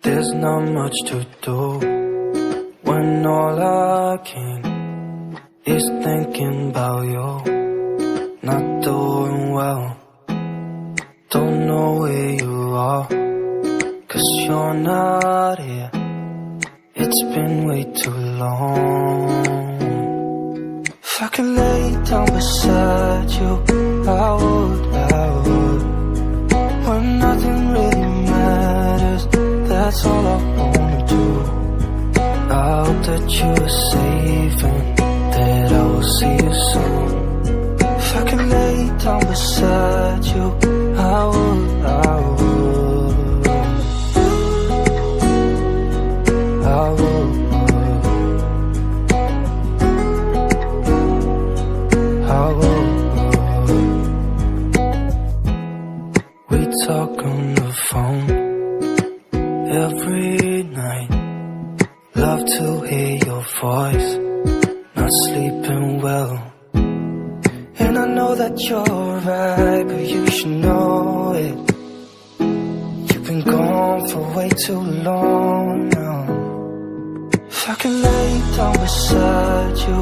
There's not much to do when all I can is thinking about you. Not doing well, don't know where you are, 'cause you're not here. It's been way too long. If I could lay down beside you, I would. When nothing really matters, that's all I wanna do. I hope that you're safe and that I will see you soon. If I could lay down beside you, I would. We talk on the phone every night. Love to hear your voice. Not sleeping well, and I know that you're right, but you should know it. You've been gone for way too long now. If I could lay down beside you,